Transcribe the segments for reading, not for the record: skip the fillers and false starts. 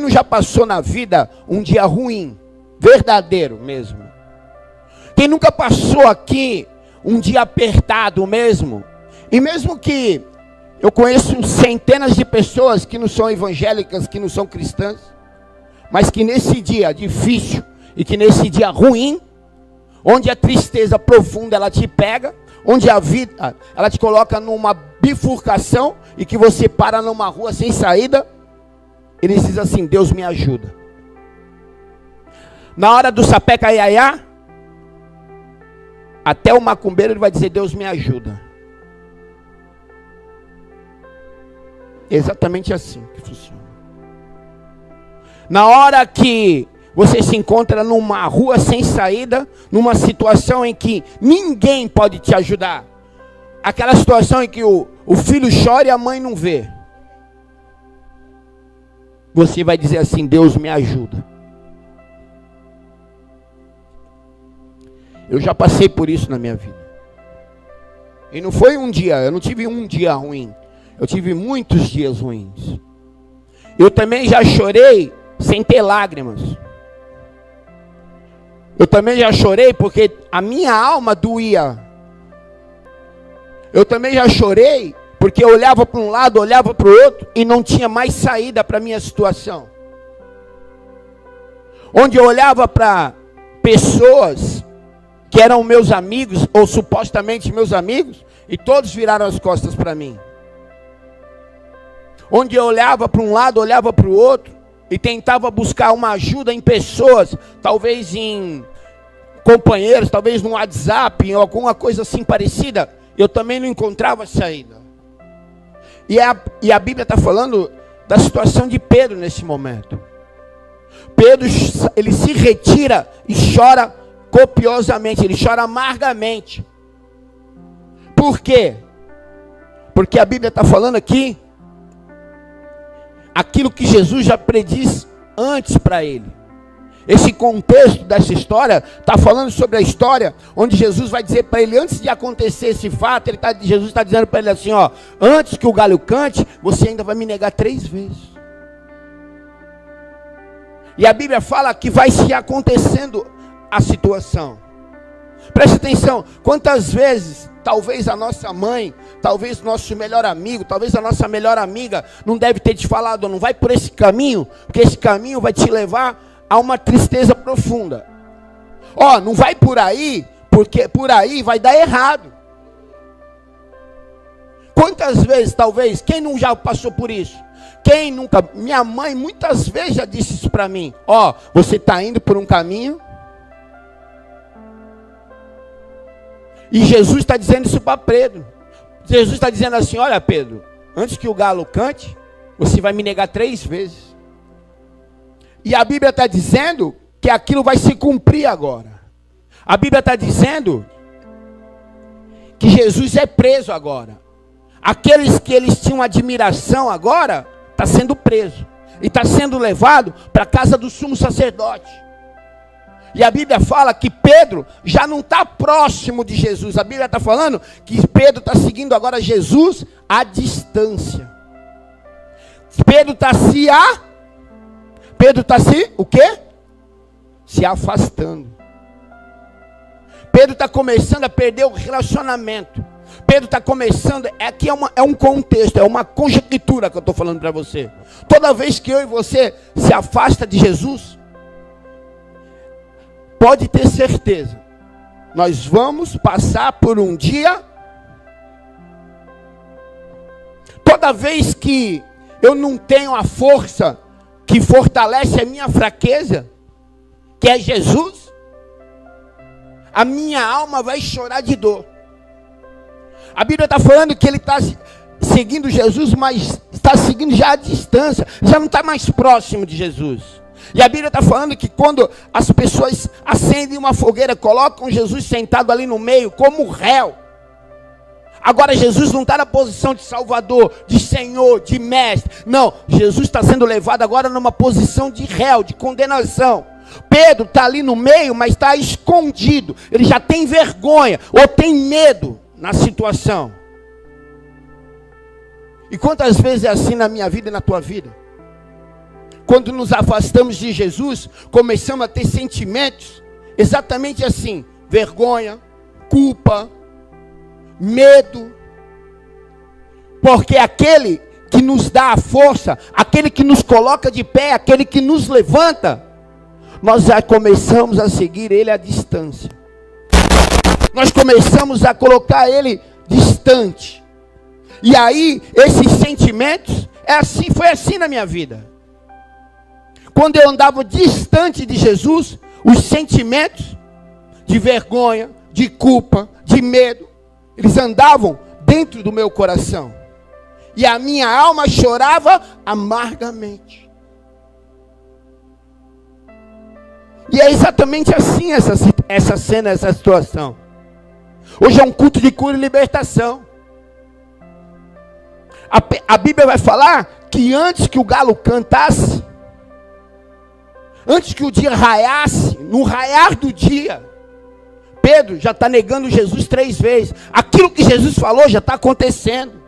não já passou na vida um dia ruim, verdadeiro mesmo? Quem nunca passou aqui um dia apertado mesmo? E mesmo que eu conheço centenas de pessoas que não são evangélicas, que não são cristãs, mas que nesse dia difícil e que nesse dia ruim, onde a tristeza profunda ela te pega, onde a vida ela te coloca numa bifurcação e que você para numa rua sem saída, eles dizem assim: Deus me ajuda. Na hora do sapeca iaiá, até o macumbeiro ele vai dizer: Deus me ajuda. Exatamente assim que funciona. Na hora que você se encontra numa rua sem saída, numa situação em que ninguém pode te ajudar, aquela situação em que o filho chora e a mãe não vê, você vai dizer assim: Deus me ajuda. Eu já passei por isso na minha vida. E não foi um dia, eu não tive um dia ruim. Eu tive muitos dias ruins. Eu também já chorei sem ter lágrimas. Eu também já chorei porque a minha alma doía. Eu também já chorei porque eu olhava para um lado, olhava para o outro e não tinha mais saída para a minha situação. Onde eu olhava para pessoas que eram meus amigos, ou supostamente meus amigos, e todos viraram as costas para mim. Onde eu olhava para um lado, olhava para o outro, e tentava buscar uma ajuda em pessoas, talvez em companheiros, talvez no WhatsApp, em alguma coisa assim parecida, eu também não encontrava saída. E a Bíblia está falando da situação de Pedro nesse momento. Pedro, ele se retira e chora copiosamente, ele chora amargamente. Por quê? Porque a Bíblia está falando aqui aquilo que Jesus já prediz antes para ele. Esse contexto dessa história está falando sobre a história onde Jesus vai dizer para ele, antes de acontecer esse fato, Jesus está dizendo para ele assim, ó: antes que o galho cante, você ainda vai me negar 3 vezes. E a Bíblia fala que vai se acontecendo a situação. Preste atenção, quantas vezes, talvez a nossa mãe, talvez nosso melhor amigo, talvez a nossa melhor amiga não deve ter te falado: não vai por esse caminho, porque esse caminho vai te levar a uma tristeza profunda. Ó, não vai por aí, porque por aí vai dar errado. Quantas vezes, talvez, quem não já passou por isso? Quem nunca? Minha mãe muitas vezes já disse isso para mim: ó, você está indo por um caminho. E Jesus está dizendo isso para Pedro. Jesus está dizendo assim: olha, Pedro, antes que o galo cante, você vai me negar 3 vezes. E a Bíblia está dizendo que aquilo vai se cumprir agora. A Bíblia está dizendo que Jesus é preso agora. Aqueles que eles tinham admiração agora, está sendo preso. E está sendo levado para a casa do sumo sacerdote. E a Bíblia fala que Pedro já não está próximo de Jesus. A Bíblia está falando que Pedro está seguindo agora Jesus à distância. Pedro está o quê? Se afastando. Pedro está começando a perder o relacionamento. Pedro está começando, aqui é um contexto, é uma conjectura que eu estou falando para você. Toda vez que eu e você se afasta de Jesus, pode ter certeza, nós vamos passar por um dia. Toda vez que eu não tenho a força que fortalece a minha fraqueza, que é Jesus, a minha alma vai chorar de dor. A Bíblia está falando que ele está seguindo Jesus, mas está seguindo já à distância, já não está mais próximo de Jesus. E a Bíblia está falando que quando as pessoas acendem uma fogueira, colocam Jesus sentado ali no meio como réu. Agora Jesus não está na posição de Salvador, de Senhor, de Mestre. Não, Jesus está sendo levado agora numa posição de réu, de condenação. Pedro está ali no meio, mas está escondido. Ele já tem vergonha ou tem medo na situação. E quantas vezes é assim na minha vida e na tua vida? quando nos afastamos de Jesus, começamos a ter sentimentos exatamente assim: vergonha, culpa, medo. Porque aquele que nos dá a força, aquele que nos coloca de pé, aquele que nos levanta, nós já começamos a seguir ele à distância. Nós começamos a colocar ele distante. E aí, esses sentimentos, foi assim na minha vida. Quando eu andava distante de Jesus, os sentimentos de vergonha, de culpa, de medo, eles andavam dentro do meu coração. E a minha alma chorava amargamente. E é exatamente assim essa cena, essa situação. Hoje é um culto de cura e libertação. A Bíblia vai falar que antes que o galo cantasse, antes que o dia raiasse, no raiar do dia, Pedro já está negando Jesus 3 vezes. Aquilo que Jesus falou já está acontecendo.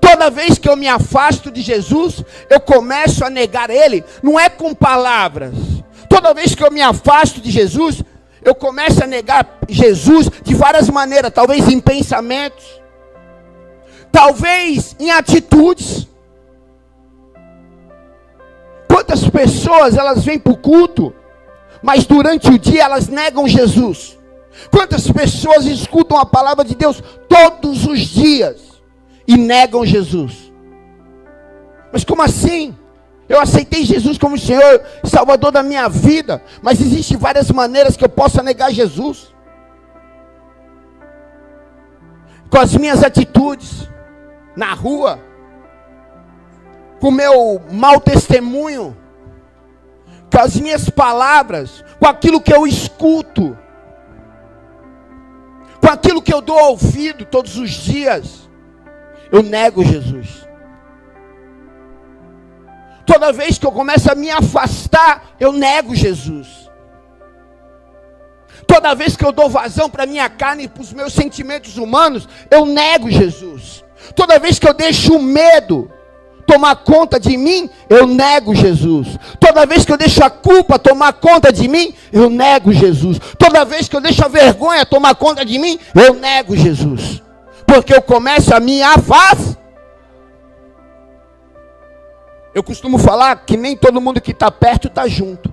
Toda vez que eu me afasto de Jesus, eu começo a negar Ele, não é com palavras. Toda vez que eu me afasto de Jesus, eu começo a negar Jesus de várias maneiras, talvez em pensamentos, talvez em atitudes. Quantas pessoas elas vêm para o culto, mas durante o dia elas negam Jesus? Quantas pessoas escutam a palavra de Deus todos os dias e negam Jesus? Mas como assim? Eu aceitei Jesus como Senhor, Salvador da minha vida, mas existem várias maneiras que eu possa negar Jesus. Com as minhas atitudes na rua, com o meu mau testemunho, com as minhas palavras, com aquilo que eu escuto, com aquilo que eu dou ouvido todos os dias, eu nego Jesus. Toda vez que eu começo a me afastar, eu nego Jesus. Toda vez que eu dou vazão para a minha carne e para os meus sentimentos humanos, eu nego Jesus. Toda vez que eu deixo o medo tomar conta de mim, eu nego Jesus. Toda vez que eu deixo a culpa tomar conta de mim, eu nego Jesus. Toda vez que eu deixo a vergonha tomar conta de mim, eu nego Jesus. Porque eu começo a me afastar. Eu costumo falar que nem todo mundo que está perto está junto.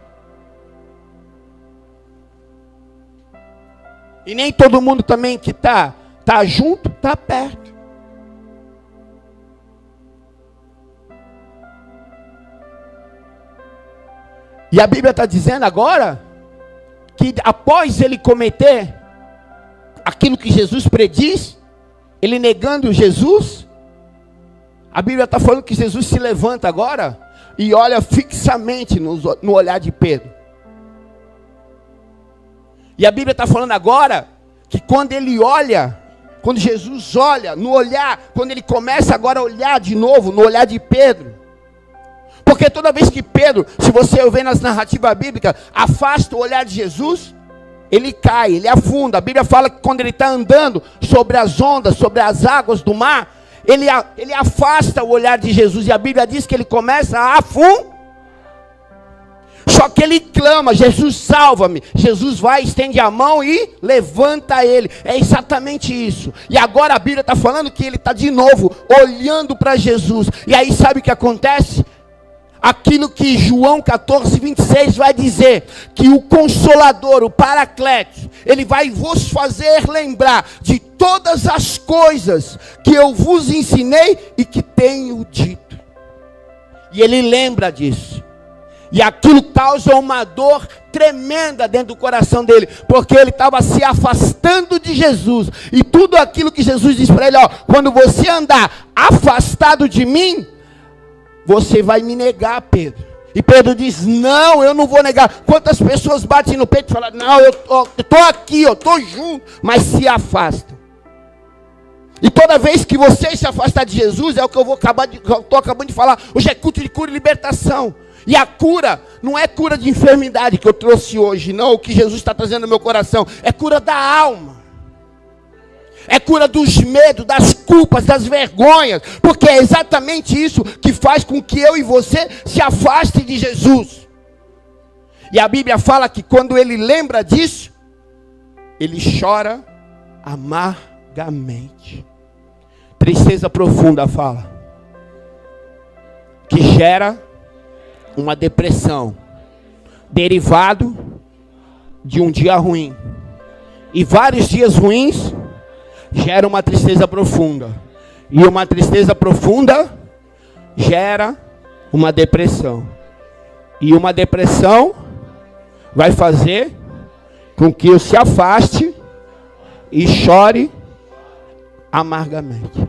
E nem todo mundo também que está junto está perto. E a Bíblia está dizendo agora que após ele cometer aquilo que Jesus prediz, ele negando Jesus, a Bíblia está falando que Jesus se levanta agora e olha fixamente no olhar de Pedro. E a Bíblia está falando agora que quando ele olha, quando Jesus olha no olhar, quando ele começa agora a olhar de novo no olhar de Pedro, porque toda vez que Pedro, se você ver nas narrativas bíblicas, afasta o olhar de Jesus, ele cai, ele afunda. A Bíblia fala que quando ele está andando sobre as ondas, sobre as águas do mar, ele afasta o olhar de Jesus. E a Bíblia diz que ele começa a afundar. Só que ele clama: Jesus, salva-me. Jesus vai, estende a mão e levanta ele. É exatamente isso. E agora a Bíblia está falando que ele está de novo olhando para Jesus. E aí sabe o que acontece? Aquilo que João 14:26 vai dizer, que o Consolador, o Paracletos, ele vai vos fazer lembrar de todas as coisas que eu vos ensinei e que tenho dito. E ele lembra disso. E aquilo causa uma dor tremenda dentro do coração dele, porque ele estava se afastando de Jesus. E tudo aquilo que Jesus disse para ele: ó, quando você andar afastado de mim, você vai me negar, Pedro. E Pedro diz: não, eu não vou negar. Quantas pessoas batem no peito e falam: não, eu estou aqui, eu estou junto, mas se afastam. E toda vez que você se afastar de Jesus, é o que eu estou acabando de falar, hoje é culto de cura e libertação. E a cura não é cura de enfermidade que eu trouxe hoje, não, o que Jesus está trazendo no meu coração, é cura da alma. É cura dos medos, das culpas, das vergonhas. Porque é exatamente isso que faz com que eu e você se afaste de Jesus. E a Bíblia fala que quando ele lembra disso, ele chora amargamente. Tristeza profunda, fala. Que gera uma depressão. Derivado de um dia ruim. E vários dias ruins gera uma tristeza profunda. E uma tristeza profunda gera uma depressão. E uma depressão vai fazer com que eu se afaste e chore amargamente.